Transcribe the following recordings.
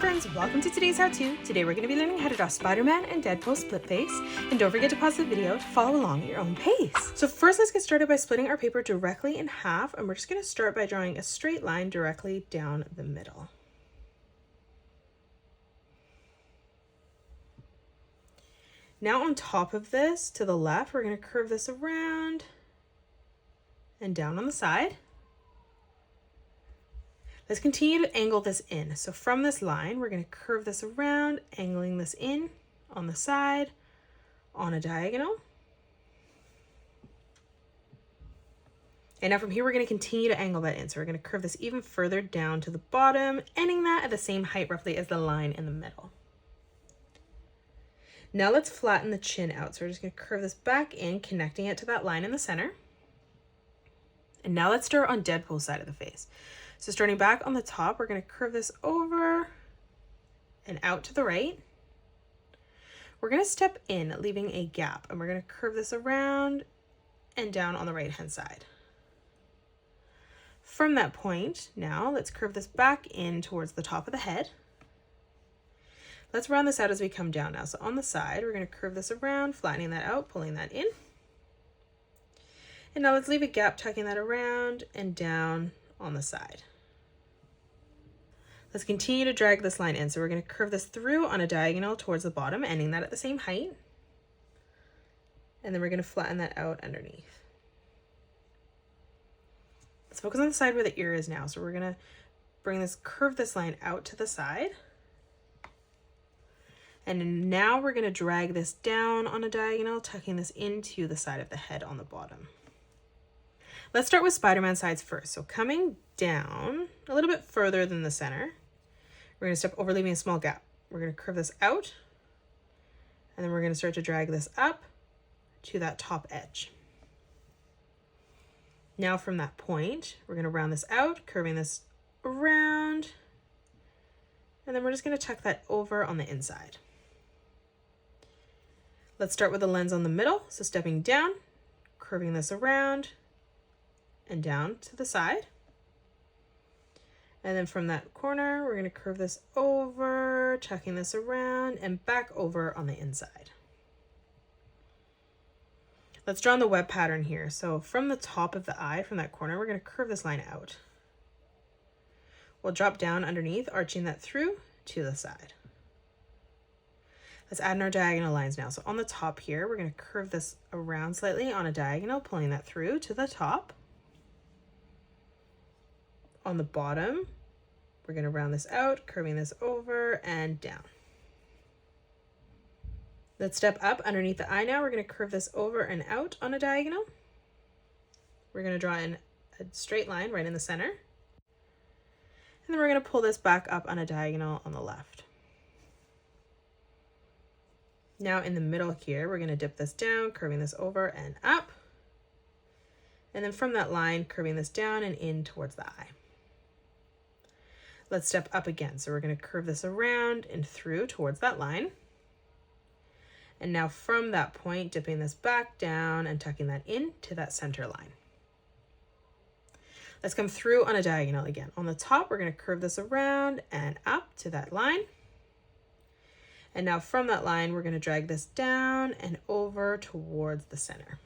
friends, welcome to today's how-to. Today we're going to be learning how to draw Spider-Man and Deadpool split face. And don't forget to pause the video to follow along at your own pace. So first let's get started by splitting our paper directly in half, and we're just going to start by drawing a straight line directly down the middle. Now on top of this, to the left, we're going to curve this around and down on the side. Let's continue to angle this in. So from this line, we're going to curve this around, angling this in on the side, on a diagonal. And now from here, we're going to continue to angle that in. So we're going to curve this even further down to the bottom, ending that at the same height roughly as the line in the middle. Now let's flatten the chin out. So we're just going to curve this back in, connecting it to that line in the center. And now let's start on Deadpool's side of the face. So starting back on the top, we're going to curve this over and out to the right. We're going to step in, leaving a gap, and we're going to curve this around and down on the right-hand side. From that point, now let's curve this back in towards the top of the head. Let's round this out as we come down now. So on the side, we're going to curve this around, flattening that out, pulling that in. And now let's leave a gap, tucking that around and down on the side. Let's continue to drag this line in. So we're going to curve this through on a diagonal towards the bottom, ending that at the same height. And then we're going to flatten that out underneath. Let's focus on the side where the ear is now. So we're going to curve this line out to the side. And now we're going to drag this down on a diagonal, tucking this into the side of the head on the bottom. Let's start with Spider-Man sides first. So coming down a little bit further than the center, we're going to step over, leaving a small gap. We're going to curve this out, and then we're going to start to drag this up to that top edge. Now from that point, we're going to round this out, curving this around, and then we're just going to tuck that over on the inside. Let's start with the lens on the middle. So stepping down, curving this around and down to the side. And then from that corner, we're going to curve this over, tucking this around and back over on the inside. Let's draw on the web pattern here. So from the top of the eye, from that corner, we're going to curve this line out. We'll drop down underneath, arching that through to the side. Let's add in our diagonal lines now. So on the top here, we're going to curve this around slightly on a diagonal, pulling that through to the top. On the bottom, we're going to round this out, curving this over and down. Let's step up underneath the eye now. We're going to curve this over and out on a diagonal. We're going to draw in a straight line right in the center. And then we're going to pull this back up on a diagonal on the left. Now in the middle here, we're going to dip this down, curving this over and up. And then from that line, curving this down and in towards the eye. Let's step up again. So we're going to curve this around and through towards that line. And now from that point, dipping this back down and tucking that in to that center line. Let's come through on a diagonal again. On the top, we're going to curve this around and up to that line. And now from that line, we're going to drag this down and over towards the center.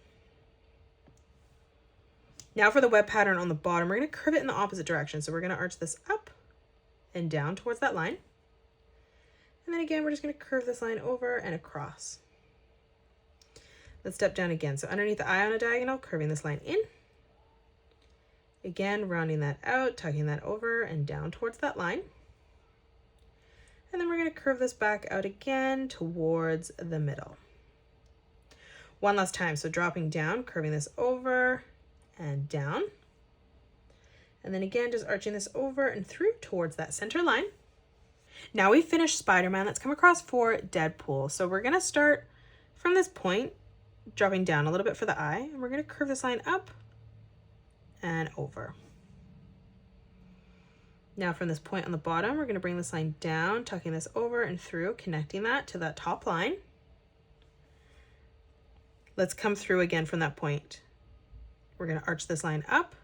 Now for the web pattern on the bottom, we're going to curve it in the opposite direction. So we're going to arch this up and down towards that line. And then again, we're just going to curve this line over and across. Let's step down again. So underneath the eye on a diagonal, curving this line in. Again, rounding that out, tucking that over and down towards that line. And then we're going to curve this back out again towards the middle. One last time. So dropping down, curving this over and down. And then again, just arching this over and through towards that center line. Now we've finished Spider-Man. Let's come across for Deadpool. So we're going to start from this point, dropping down a little bit for the eye, and we're going to curve this line up and over. Now from this point on the bottom, we're going to bring this line down, tucking this over and through, connecting that to that top line. Let's come through again from that point. We're going to arch this line up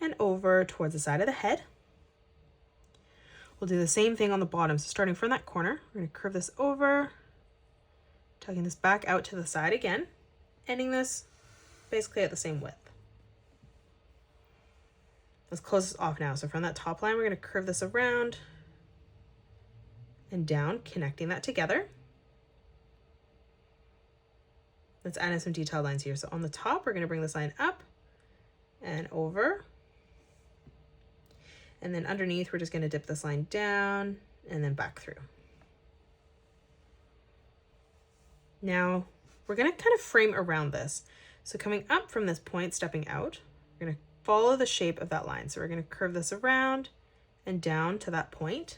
and over towards the side of the head. We'll do the same thing on the bottom. So starting from that corner, we're going to curve this over, tucking this back out to the side again, ending this basically at the same width. Let's close this off now. So from that top line, we're going to curve this around and down, connecting that together. Let's add in some detailed lines here. So on the top, we're going to bring this line up and over. And then underneath, we're just going to dip this line down and then back through. Now, we're going to kind of frame around this. So coming up from this point, stepping out, we're going to follow the shape of that line. So we're going to curve this around and down to that point.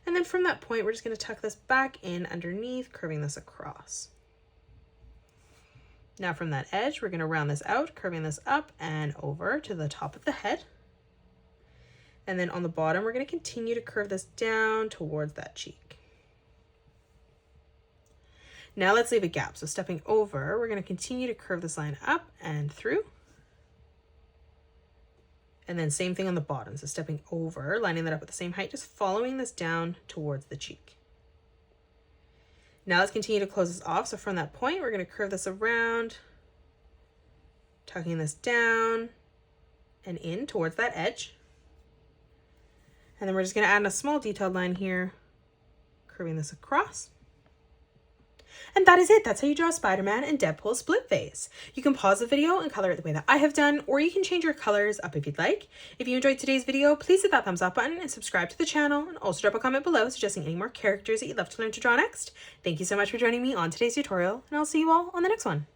And then from that point, we're just going to tuck this back in underneath, curving this across. Now from that edge, we're going to round this out, curving this up and over to the top of the head. And then on the bottom, we're going to continue to curve this down towards that cheek. Now let's leave a gap. So stepping over, we're going to continue to curve this line up and through. And then same thing on the bottom. So stepping over, lining that up at the same height, just following this down towards the cheek. Now let's continue to close this off. So from that point, we're going to curve this around, tucking this down and in towards that edge. And then we're just going to add in a small detailed line here, curving this across. And that is it. That's how you draw Spider-Man and Deadpool split face. You can pause the video and color it the way that I have done, or you can change your colors up if you'd like. If you enjoyed today's video, please hit that thumbs up button and subscribe to the channel, and also drop a comment below suggesting any more characters that you'd love to learn to draw next. Thank you so much for joining me on today's tutorial, and I'll see you all on the next one.